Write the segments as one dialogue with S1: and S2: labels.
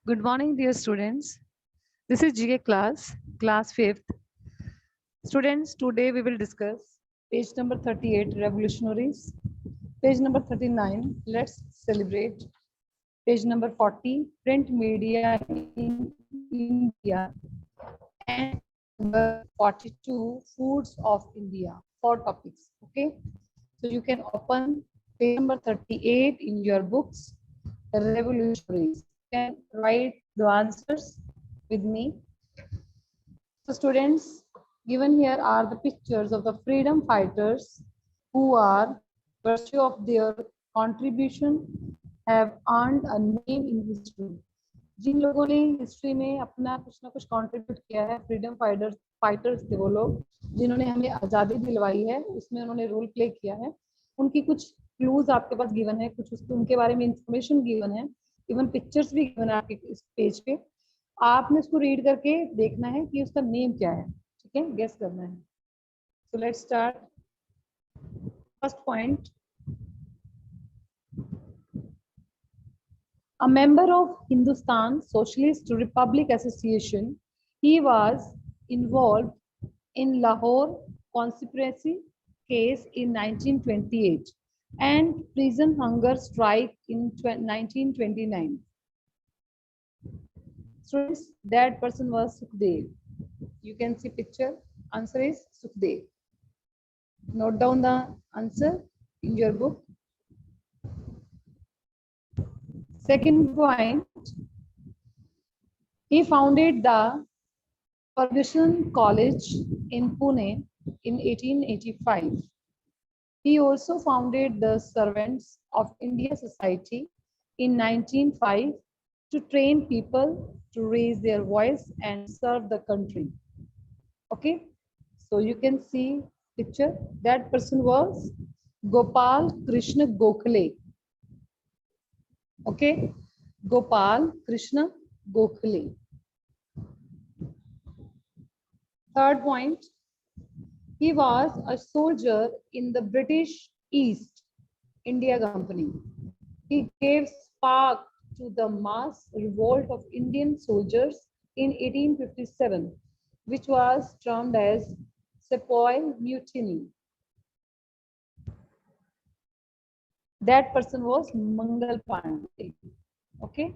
S1: Good morning, dear students. This is GK class 5th. Students, today we will discuss page number 38, Revolutionaries. Page number 39, Let's Celebrate. Page number 40, Print Media in India. And number 42, Foods of India. 4 topics. Okay. So you can open page number 38 in your books, Revolutionaries. You can write the answers with me. So students, given here are the pictures of the freedom fighters who are, virtue of their contribution, have earned a name in history. जिन लोगों ने history में अपना कुछ ना कुछ contribute किया है, freedom fighters थे वो लोग जिन्होंने हमें आज़ादी दिलवाई है, उसमें उन्होंने रोल प्ले किया है। उनकी कुछ क्लूज आपके पास गिवन है, कुछ उनके बारे में इंफॉर्मेशन गिवन है, इवन पिक्चर्स भी गिवन है आपके इस पेज पे। आपने उसको रीड करके देखना है कि उसका नेम क्या है, ठीक है, गेस करना है। So let's start. First point, a member of Hindustan Socialist Republic Association, he was involved in Lahore conspiracy case in 1928 and prison hunger strike in 1929. Students, that person was Sukhdev. You can see picture. Answer is Sukhdev. Note down the answer in your book. Second point, he founded the Ferguson College in Pune in 1885. He also founded the Servants of India Society in 1905 to train people to raise their voice and serve the country. Okay, so you can see picture. That person was Gopal Krishna Gokhale. Okay, Gopal Krishna Gokhale. Third point, he was a soldier in the British East India Company. He gave spark to the mass revolt of Indian soldiers in 1857, which was termed as Sepoy Mutiny. That person was Mangal Pandey. Okay,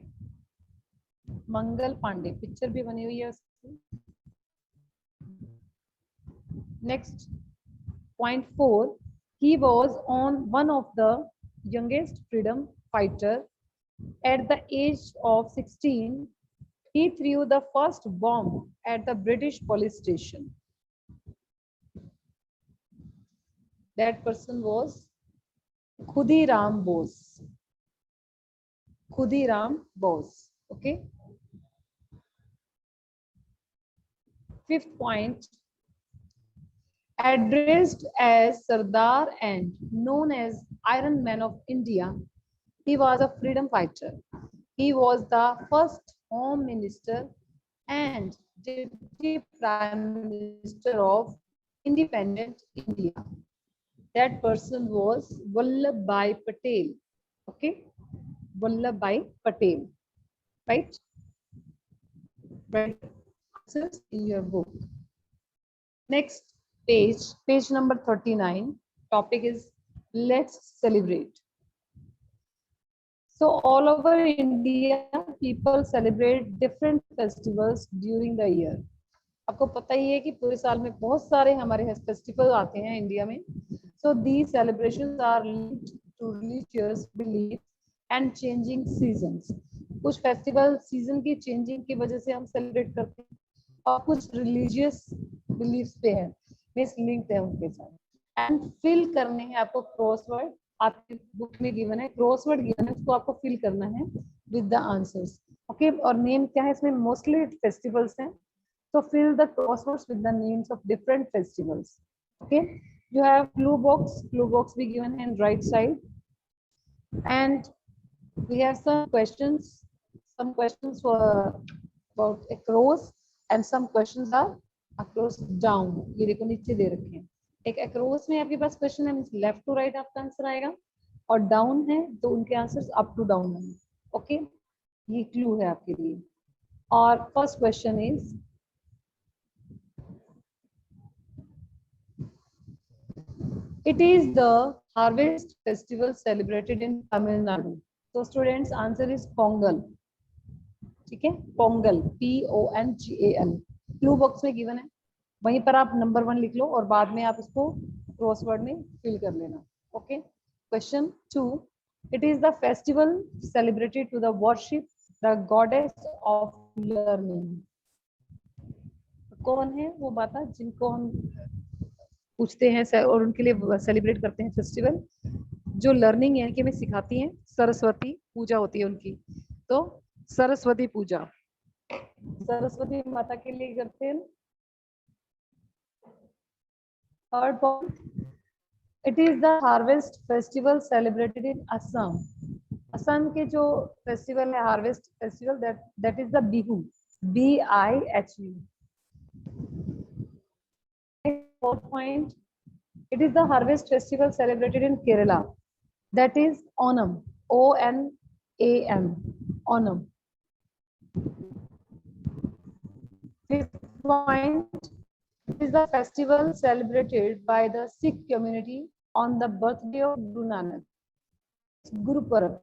S1: Mangal Pandey. Picture भी बनी हुई है उसकी. Next, point 4, he was one of the youngest freedom fighter. At the age of 16, he threw the first bomb at the British police station. That person was Khudiram Bose. Khudiram Bose. Okay. Fifth point, addressed as Sardar and known as Iron Man of India, he was a freedom fighter. He was the first Home Minister and Deputy Prime Minister of independent India. That person was Vallabhbhai Patel. Okay, Vallabhbhai Patel. Right? Right. Answers in your book. Next page, page number 39. Topic is Let's Celebrate. So all over India, people celebrate different festivals during the year. आपको पता ही है कि पूरे साल में बहुत सारे हमारे फेस्टिवल आते हैं इंडिया में. So these celebrations are linked to religious beliefs and changing seasons. कुछ फेस्टिवल सीजन की चेंजिंग की वजह से हम सेलिब्रेट करते हैं और कुछ रिलीजियस बिलीफ्स पे है, मींस लिंक्ड है उनके साथ. एंड फिल करने हैं आपको क्रॉसवर्ड. आपकी बुक में गिवन है, क्रॉसवर्ड गिवन है, उसको आपको फिल करना है विद द आंसर्स. ओके, और नेम क्या है इसमें? मोस्टली फेस्टिवल्स हैं, so fill the crosswords with the names of different festivals. Okay, you have clue box be given in right side, and we have some questions for about across, and some questions are across down. ये देखो नीचे दे रखे हैं. एक across में आपके पास question है, means left to right आपका आंसर आएगा, और डाउन है तो उनके आंसर्स अप टू डाउन है. ओके, ये क्लू है आपके लिए। और first question is, it is the harvest festival celebrated in Tamil Nadu. So students, answer is Pongal. ठीक है, पोंगल, PONGAL। क्लू बॉक्स में गिवन है, वहीं पर आप नंबर 1 लिख लो और बाद में आप उसको क्रॉसवर्ड में फिल कर लेना। Okay, question 2, it is the festival celebrated to the worship the goddess of learning. कौन है वो माता जिनको हम पूछते हैं और उनके लिए सेलिब्रेट करते हैं फेस्टिवल, जो लर्निंग यानी कि हमें सिखाती हैं? सरस्वती पूजा होती है उनकी। तो सरस्वती पूजा सरस्वती माता के लिए करते हैं। Third point, it is the harvest festival celebrated in Assam. Assam के जो फेस्टिवल है harvest festival, that is the Bihu, BIHU। Fourth point, it is the harvest festival celebrated in Kerala, that is Onam, ONAM, Onam। Fifth point, it is the festival celebrated by the Sikh community on the birthday of Guru Nanak, Gurupurab,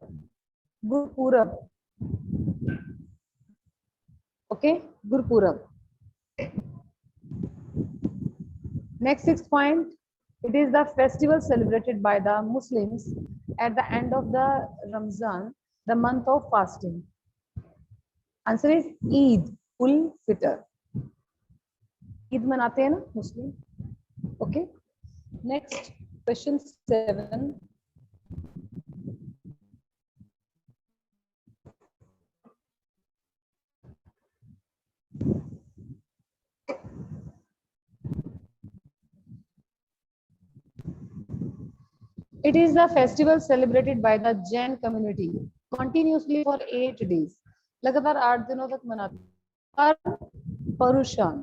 S1: Gurupurab, okay, Gurupurab। Next, sixth point, it is the festival celebrated by the Muslims at the end of the Ramzan, the month of fasting। Answer is Eid ul Fitr। Eid मनाते हैं ना Muslim. Okay, next question 7, it is the festival celebrated by the Jain community continuously for 8 days। लगातार 8 दिनों तक मनाते हैं। परुषान।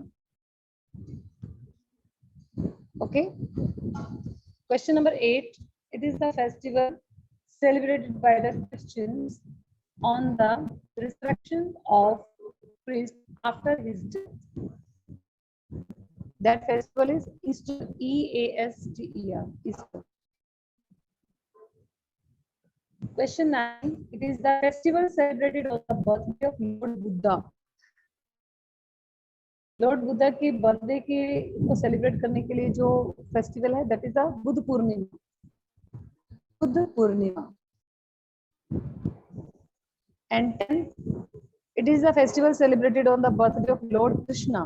S1: Okay, question number 8, it is the festival celebrated by the Christians on the resurrection of Christ after his death। That festival is Easter, EASTER, Easter। Question 9, it is the festival celebrated on the birthday of Lord Buddha। Lord Buddha की birthday के को celebrate करने के लिए जो festival है, that is the Buddha Purnima, Buddha Purnima. And 10, it is the festival celebrated on the birthday of Lord Krishna.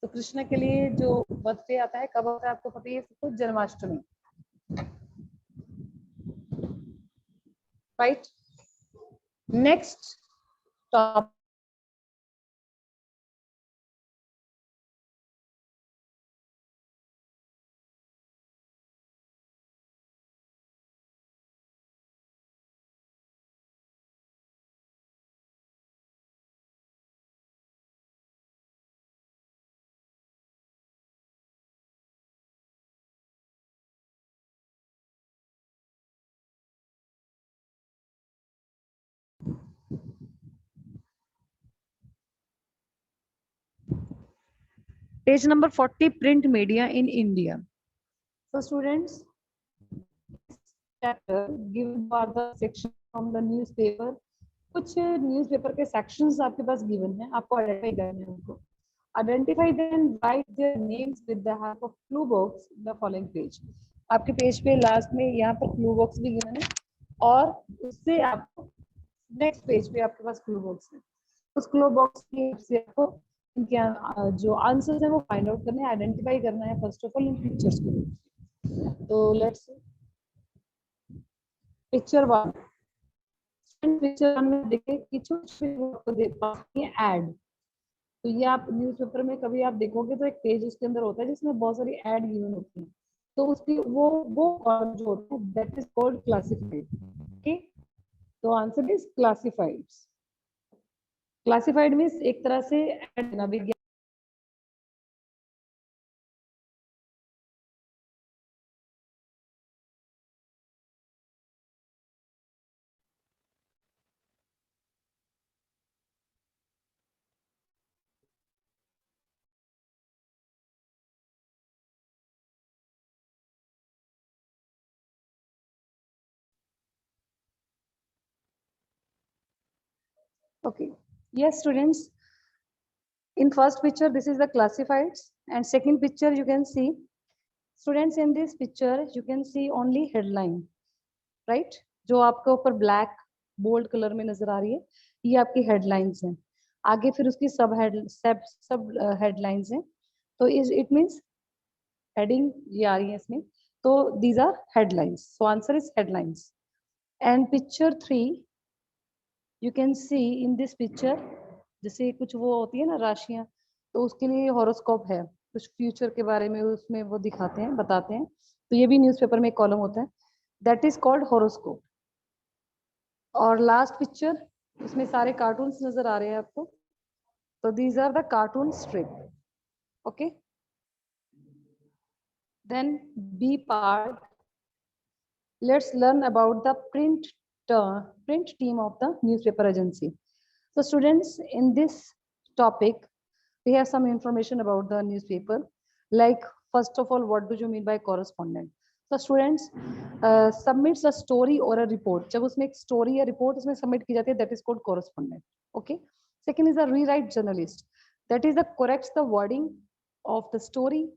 S1: तो कृष्ण के लिए जो बर्थडे आता है कब होता है आपको पता ही है, तो Janmashtami, right. Next topic, page number 40, print media in India. So students, chapter given for the section from the newspaper। कुछ न्यूज़पेपर के सेक्शंस आपके पास गिवन है, आपको आइडेंटिफाई करने हैं उनको। Identify then write their names with the help of clue box the following page. आपके पेज पे लास्ट में यहाँ पर क्लू बॉक्स भी गिवन है और उससे आपको नेक्स्ट पेज पे आपके पास क्लू बॉक्स है। उस क्लू बॉक्स की हेल्प से आपको इनके जो आंसर्स है वो फाइंड आउट करने, आइडेंटिफाई करना है first of all in pictures को। तो लेट्स पिक्चर 1। पिक्चर 1 में देखिए कि छोटे ऐड। तो ये आप न्यूज़पेपर में कभी आप देखोगे तो एक पेज उसके अंदर होता है जिसमें बहुत सारी ऐड गिवन होती है। तो उसकी वो कॉलम जो होता है that is called classified. Okay, तो answer is classified. Classified means एक तरह से ऐड ना विज्ञान। Okay. Yes, students. In first picture, this is the classifieds, and second picture you can see, students, in this picture you can see only headline, right? जो आपके ऊपर black bold colour में नजर आ रही है, ये आपकी हेडलाइंस हैं. आगे फिर उसकी सब हेडलाइंस हैं. तो इट मींस हेडिंग ये आ रही है इसमें. तो these are headlines. So answer is headlines. And picture 3, you can see in this picture, जैसे कुछ वो होती है ना राशियां, तो उसके लिए हॉरोस्कोप है, कुछ फ्यूचर के बारे में उसमें वो दिखाते हैं, बताते हैं. तो ये भी न्यूज़पेपर में एक कॉलम होता है, दैट इज कॉल्ड हॉरोस्कोप. और लास्ट पिक्चर, इसमें सारे कार्टून्स नजर आ रहे हैं आपको. तो these are the cartoon strip. Okay. Then B part, let's learn about the print team of the newspaper agency. So students, in this topic we have some information about the newspaper. Like, first of all, what do you mean by correspondent? So students, submits a story or a report. जब उसमें एक story या report उसमें submit की जाती है, that is called correspondent. Okay. Second is a rewrite journalist. That is the corrects the wording of the story,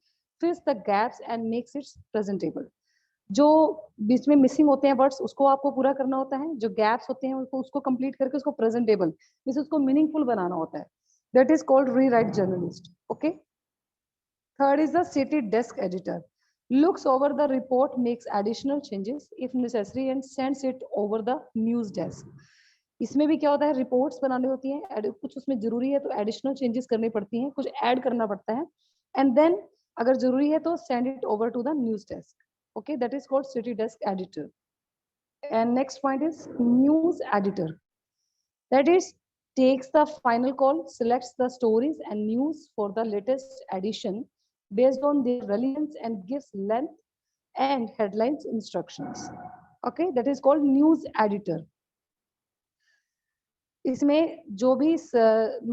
S1: fills the gaps and makes it presentable. जो बीच में मिसिंग होते हैं वर्ड्स, उसको आपको पूरा करना होता है. जो गैप्स होते हैं उसको कंप्लीट करके उसको प्रेजेंटेबल, मींस उसको मीनिंगफुल बनाना होता है. That is called rewrite journalist. Okay. Third is the city desk editor. looks over the report, makes additional changes if necessary and sends it over the news desk. इसमें भी क्या होता है, reports बनानी होती हैं, कुछ उसमें जरूरी है तो एडिशनल चेंजेस करनी पड़ती हैं, कुछ ऐड करना पड़ता है. एंड देन अगर जरूरी है तो send it over to the news desk. Okay, that is called city desk editor. And next point is news editor. That is takes the final call, selects the stories and news for the latest edition based on their relevance and gives length and headlines instructions. Okay, that is called news editor. इसमें जो भी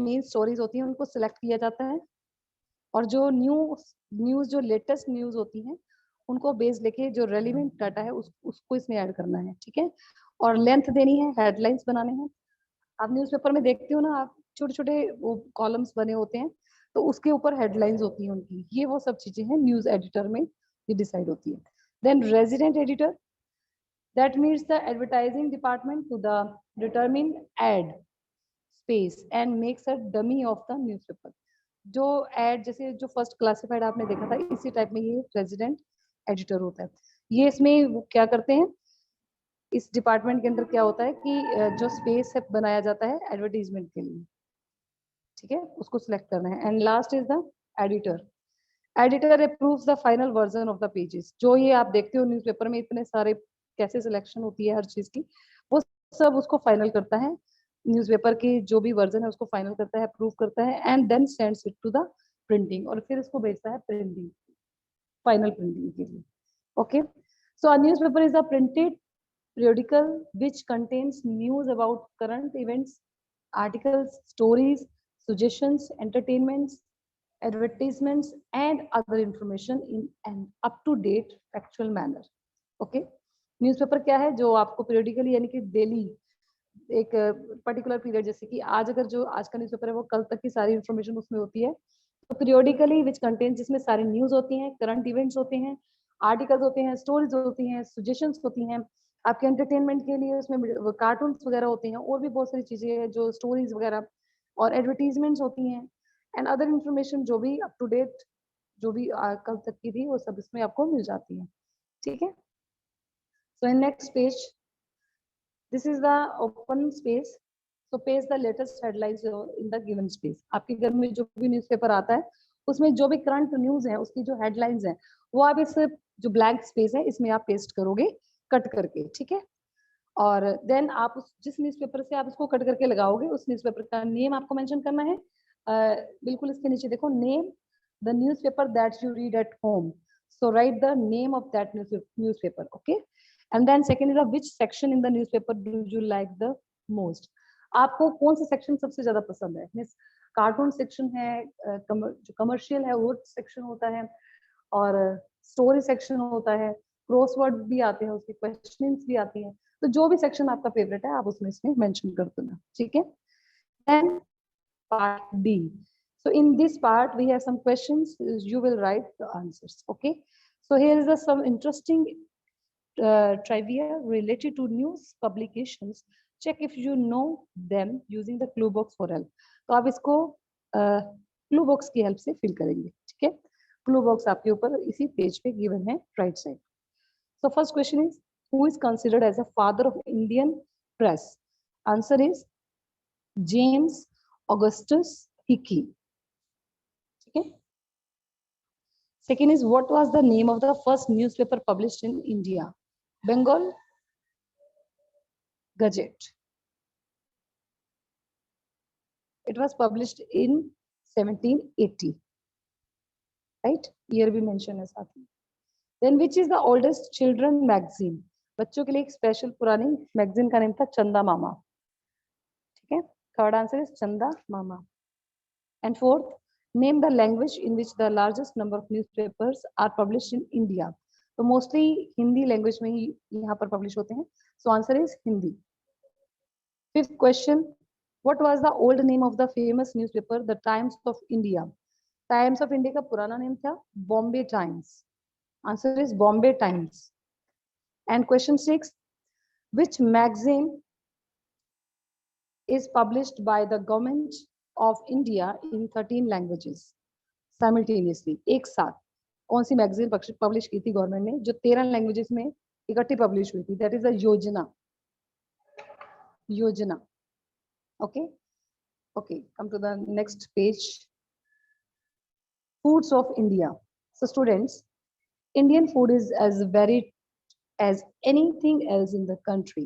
S1: main stories होती हैं उनको select किया जाता है, और जो न्यूज जो लेटेस्ट न्यूज होती हैं उनको बेस लेके जो रेलिवेंट डाटा है उसको इसमें ऐड करना है. ठीक है. और लेंथ देनी है, हेडलाइंस बनाने हैं. आप न्यूज़पेपर में देखते हो ना, आप छोटे छोटे वो कॉलम्स बने होते हैं, तो उसके ऊपर हेडलाइंस होती हैं उनकी. ये वो सब चीजें हैं न्यूज एडिटर में, ये डिसाइड होती है. Then resident editor, that means the advertising department to the determine ad space and makes a dummy of the newspaper. जो एड, जैसे जो फर्स्ट क्लासिफाइड आपने देखा था, इसी टाइप में ये रेजिडेंट एडिटर होता है. ये इसमें वो क्या करते हैं, इस डिपार्टमेंट के अंदर क्या होता है कि जो स्पेस है बनाया जाता है एडवर्टीजमेंट के लिए. ठीक है, उसको सिलेक्ट करना है. And last is the editor. Editor approves the final version of the pages. जो ये आप देखते हो न्यूज़पेपर में इतने सारे कैसे सिलेक्शन होती है हर चीज की, वो सब उसको फाइनल करता है. न्यूज़पेपर की जो भी वर्जन है उसको फाइनल करता है, अप्रूव करता है, and then sends it to the printing, और फिर इसको भेजता है प्रिंटिंग, फाइनल प्रिंटिंग के लिए. Okay. So a newspaper is a printed periodical which contains news about current events, articles, stories, suggestions, entertainments, advertisements, and other information in an up-to-date factual manner. Okay? Newspaper क्या है, जो आपको periodically यानी कि daily एक particular period, जैसे कि आज अगर जो आज का न्यूज़पेपर है वो कल तक की सारी इंफॉर्मेशन उसमें होती है. तो पीरियोडिकली विच कंटेन्स, जिसमें सारे न्यूज होती हैं, करंट इवेंट्स होते हैं, आर्टिकल्स होते हैं, स्टोरीज होती हैं, सजेशंस होती हैं, आपके एंटरटेनमेंट के लिए उसमें कार्टून्स वगैरह होते हैं, और भी बहुत सारी चीजें हैं जो स्टोरीज वगैरह, और एडवर्टीजमेंट्स होती हैं, एंड अदर इंफॉर्मेशन जो भी अप टू डेट, जो भी कल तक की थी, वो सब इसमें आपको मिल जाती है. ठीक है. So in next page, this is the open space, so paste the latest headlines in the given space. आपके घर में जो भी न्यूज़पेपर आता है उसमें जो भी करंट न्यूज है उसकी जो हेडलाइंस है वो आप इस जो ब्लैंक स्पेस है इसमें आप पेस्ट करोगे कट करके. ठीक है. और देन आप उस जिस न्यूज़पेपर से आप इसको कट करके लगाओगे उस न्यूज़पेपर का नेम आपको मेंशन करना है. बिल्कुल इसके नीचे देखो, name the newspaper that you read at home, so write the name of that newspaper. Okay. And then second is which section in the newspaper do you like the most. आपको कौन सा section सबसे ज्यादा पसंद है. Means cartoon section है, जो commercial है वो सेक्शन होता है, और स्टोरी सेक्शन होता है, क्रॉसवर्ड भी आते हैं, उसकी क्वेश्चंस भी आती हैं. तो जो भी सेक्शन आपका फेवरेट है आप उसमें इसमें मेंशन कर देना. ठीक है. Then part D. So in this part, we have some questions. You will write the answers. Okay. So here is some interesting trivia related to news publications. Check if you know them using the clue box for help. तो आप इसको clue box की help से fill करेंगे. ठीक है. Clue box आपके ऊपर इसी पेज पे given है right side. So first question is, who is considered as a father of Indian press? Answer is James Augustus Hickey. Okay. Second is, what was the name of the first newspaper published in India? Bengal Gazette. It was published in 1780. Right? Year भी mention है साथ में. Then which is the oldest children magazine? बच्चों के लिए एक special पुरानी magazine का नाम था चंदा मामा. ठीक है. Third answer is चंदा मामा. And fourth, name the language in which the largest number of newspapers are published in India. तो mostly हिंदी language में ही यहाँ पर publish होते हैं. So answer is Hindi. Fifth question, what was the old name of the famous newspaper, The Times of India? Times of India का पुराना name था Bombay Times. Answer is Bombay Times. And question 6, which magazine is published by the government of India in 13 languages simultaneously? एक साथ कौन सी magazine publish की थी government ने जो 13 लैंग्वेजेस में इकट्ठी पब्लिश हुई थी? दैट इज अ योजना. योजना. Okay. Okay, come to the next page. Foods of India. So students, Indian food is as varied as anything else in the country.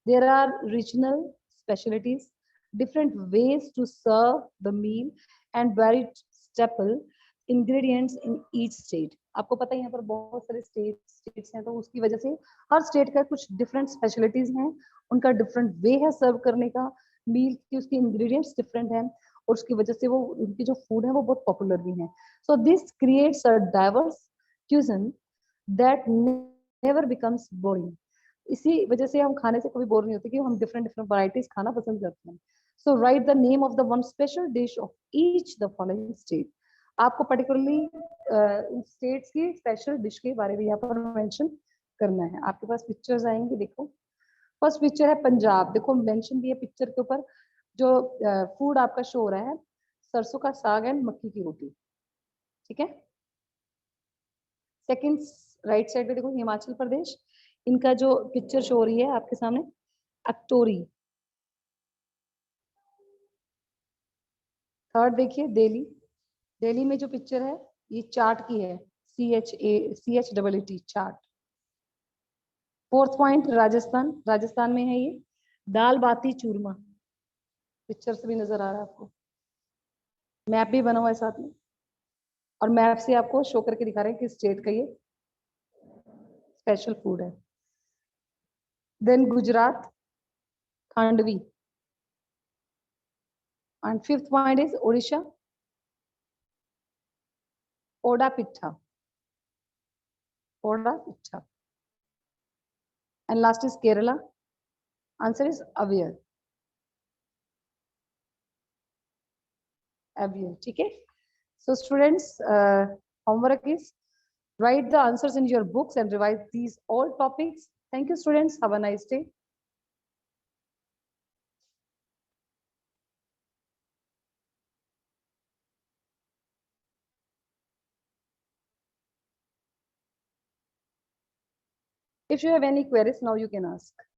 S1: There are regional specialties, different ways to serve the meal, and varied staple ingredients in each state. आपको पता है यहाँ पर बहुत सारे states हैं, तो उसकी वजह से हर स्टेट का कुछ डिफरेंट स्पेशलिटीज हैं, उनका डिफरेंट वे है सर्व करने का, मील की उसके इंग्रेडिएंट्स डिफरेंट हैं, और उसकी वजह से वो उनकी जो फूड है वो बहुत पॉपुलर भी हैं. So this creates a diverse cuisine that never becomes boring. इसी वजह से हम खाने से कभी बोर नहीं होते कि हम डिफरेंट डिफरेंट वैरायटीज खाना पसंद करते हैं. So write the name of the one special dish of each the following state. आपको पर्टिकुलरली स्टेट्स की स्पेशल डिश के बारे में यहाँ पर मेंशन करना है. आपके पास पिक्चर्स आएंगे, देखो. फर्स्ट पिक्चर है पंजाब. देखो मेंशन भी है पिक्चर के ऊपर. जो फूड आपका शो हो रहा है सरसों का साग एंड मक्की की रोटी. ठीक है. सेकंड राइट साइड पे देखो हिमाचल प्रदेश. इनका जो पिक्चर शो हो रही है आपके सामने अक्टोरी. थर्ड देखिए दिल्ली. दिल्ली में जो पिक्चर है ये चाट की है, CHAT chaat. Fourth point Rajasthan. Rajasthan में है ये दाल बाती चूरमा. पिक्चर से भी नजर आ रहा है आपको. मैप भी बना हुआ है साथ में, और मैप से आपको शो करके दिखा रहे हैं कि स्टेट का ये स्पेशल फूड है. Then Gujarat khandvi. And fifth point is Odisha ओडा पिट्ठा. ओडा pitha. And last is Kerala. Answer is avial. Avial. ठीक है. So students, homework is write the answers in your books and revise these all topics. Thank you students. Have a nice day. If you have any queries now you can ask.